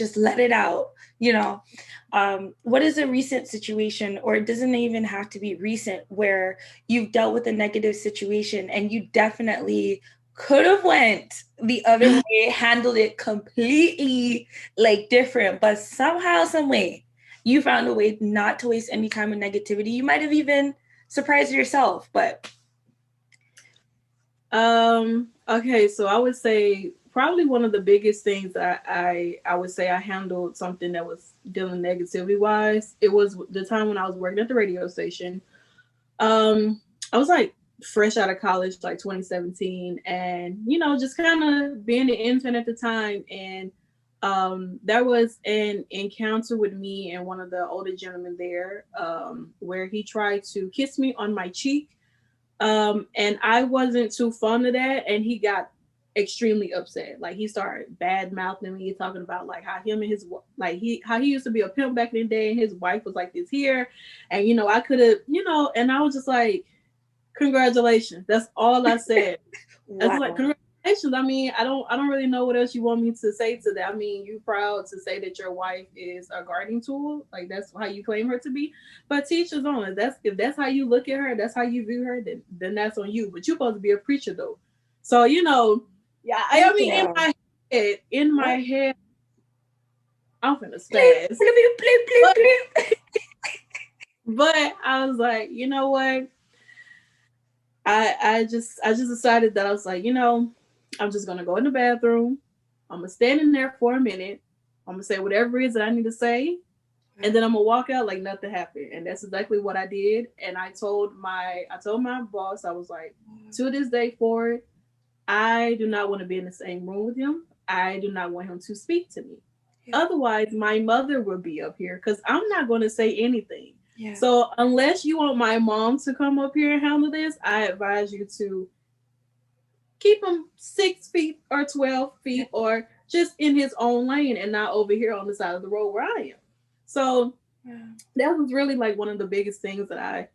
just let it out, you know. What is a recent situation, or it doesn't even have to be recent, where you've dealt with a negative situation and you definitely could have went the other way, handled it completely like different, but somehow, some way, you found a way not to waste any time with negativity. You might have even surprised yourself, but okay, so I would say probably one of the biggest things I would say I handled something that was dealing negativity wise. It was the time when I was working at the radio station. I was like fresh out of college, like 2017, and just kind of being an intern at the time, and there was an encounter with me and one of the older gentlemen there, where he tried to kiss me on my cheek, and I wasn't too fond of that, and he got extremely upset. Like he started bad mouthing me, talking about like how him and his how he used to be a pimp back in the day, and his wife was like this here, and I could have, and I was just like, congratulations. That's all I said. That's like, wow. congratulations. I mean, I don't really know what else you want me to say to that. I mean, you proud to say that your wife is a guarding tool, like that's how you claim her to be. But teach his own. That's if that's how you look at her, that's how you view her, then that's on you. But you're supposed to be a preacher though. So yeah. I mean, Yeah. in my What? head, I'm finna Bleep, spaz. bleep, bleep, bleep, But bleep. but I was like, you know what? I just decided that I was like, I'm just gonna go in the bathroom. I'm gonna stand in there for a minute. I'm gonna say whatever it is that I need to say, and then I'm gonna walk out like nothing happened. And that's exactly what I did. And I told my boss, I was like, to this day forward, I do not want to be in the same room with him. I do not want him to speak to me. Yeah. Otherwise, my mother will be up here because I'm not going to say anything. Yeah. So, unless you want my mom to come up here and handle this, I advise you to keep him 6 feet or 12 Yeah. feet or just in his own lane and not over here on the side of the road where I am. So, Yeah. that was really like one of the biggest things that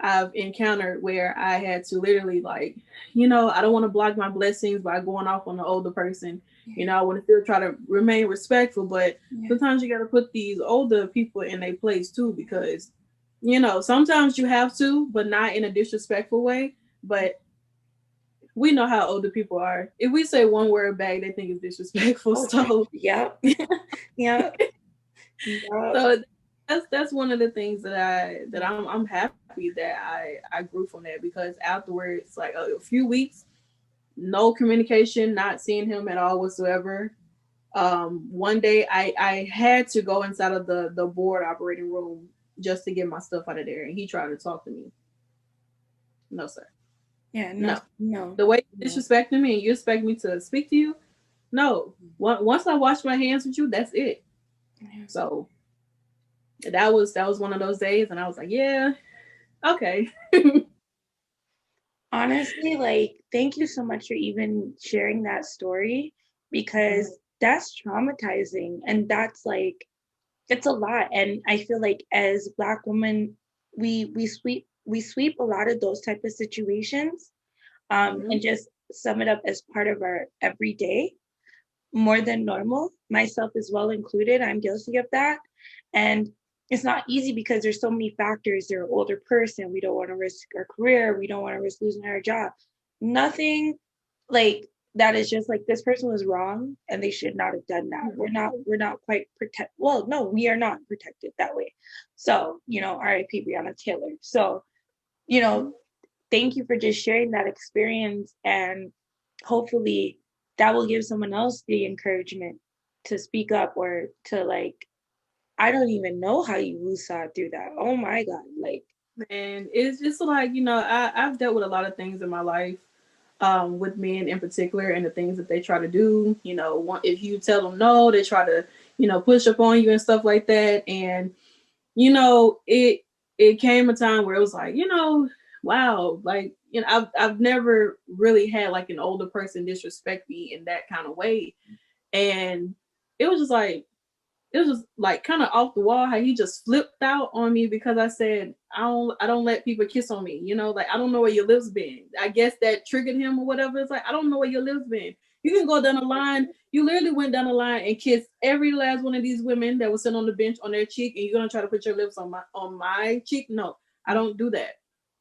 I've encountered where I had to literally like, I don't want to block my blessings by going off on the older person. Yeah. I want to still try to remain respectful, but Yeah. sometimes you got to put these older people in their place too, because sometimes you have to, but not in a disrespectful way. But we know how older people are. If we say one word back, they think it's disrespectful. Oh, yep. Yep. Yep. So that's one of the things that I'm happy that I grew from that, because afterwards, like a few weeks, no communication, not seeing him at all whatsoever. One day I had to go inside of the board operating room just to get my stuff out of there, and he tried to talk to me. No, sir. Yeah. No. No. No. The way you No. disrespecting me and you expect me to speak to you, no. Once I wash my hands with you, that's it. Yeah. So that was one of those days, and I was like, yeah, okay. Honestly, like, thank you so much for even sharing that story, because that's traumatizing, and that's like, it's a lot. And I feel like as Black women, we sweep a lot of those type of situations, Mhm. and just sum it up as part of our everyday, more than normal, myself as well included. I'm guilty of that. And it's not easy because there's so many factors. They're an older person. We don't want to risk our career. We don't want to risk losing our job. Nothing like that is just like, this person was wrong and they should not have done that. We're not quite protect. Well, no, we are not protected that way. So, RIP Breonna Taylor. So, you know, thank you for just sharing that experience, and hopefully that will give someone else the encouragement to speak up, or to like, I don't even know how you saw through that. Oh my god, like, And it's just like, I've dealt with a lot of things in my life, with men in particular, and the things that they try to do. If you tell them no, they try to, push up on you and stuff like that. And it came a time where it was like, wow, like, I've never really had like an older person disrespect me in that kind of way. And it was just like, kind of off the wall how he just flipped out on me because I said I don't let people kiss on me. Like, I don't know where your lips been. I guess that triggered him or whatever. It's like, I don't know where your lips been. You can go down the line. You literally went down the line and kissed every last one of these women that was sitting on the bench on their cheek, and you're gonna try to put your lips on my cheek? No, I don't do that.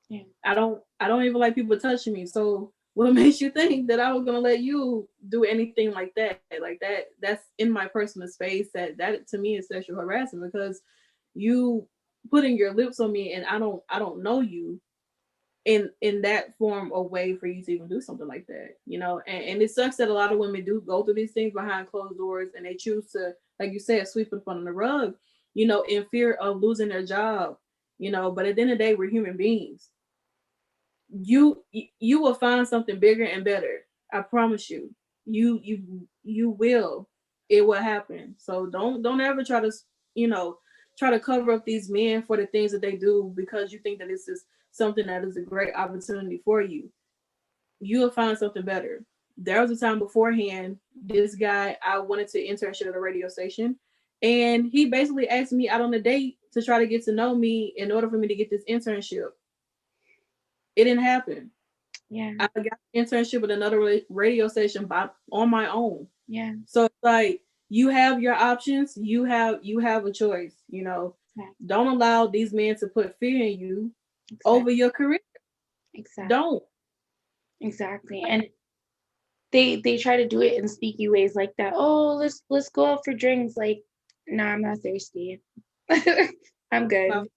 Yeah. I don't even like people touching me. So what makes you think that I was gonna let you do anything like that? Like that's in my personal space. That to me is sexual harassment, because you putting your lips on me and I don't know you in that form or way for you to even do something like that, and it sucks that a lot of women do go through these things behind closed doors, and they choose to, like you said, sweep it under the rug, in fear of losing their job, but at the end of the day, we're human beings. You will find something bigger and better. I promise you. You will. It will happen. So don't ever try to try to cover up these men for the things that they do because you think that this is something that is a great opportunity for you. You will find something better. There was a time beforehand, this guy, I wanted to internship at a radio station, and he basically asked me out on a date to try to get to know me in order for me to get this internship. It didn't happen. Yeah. I got an internship with another radio station on my own. Yeah. So it's like you have your options. You have a choice. Exactly. Don't allow these men to put fear in you over your career. Exactly. Don't. Exactly. And they try to do it in sneaky ways like that. Oh, let's go out for drinks. Like, nah, I'm not thirsty. I'm good.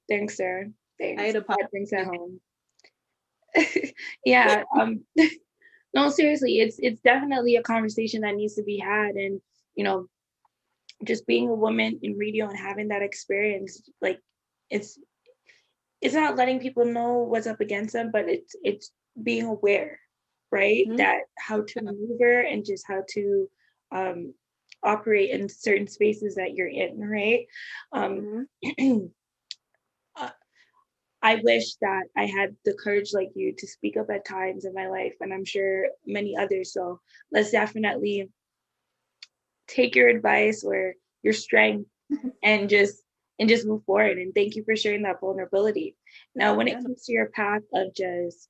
Thanks, sir. Thanks. I ate a pop. Drinks at home. Yeah. No, seriously, it's definitely a conversation that needs to be had. And just being a woman in radio and having that experience, like it's not letting people know what's up against them, but it's being aware, right? Mm-hmm. That how to maneuver and just how to operate in certain spaces that you're in, right? I wish that I had the courage like you to speak up at times in my life, and I'm sure many others. So let's definitely take your advice or your strength and just move forward. And thank you for sharing that vulnerability. Now, when it comes to your path of just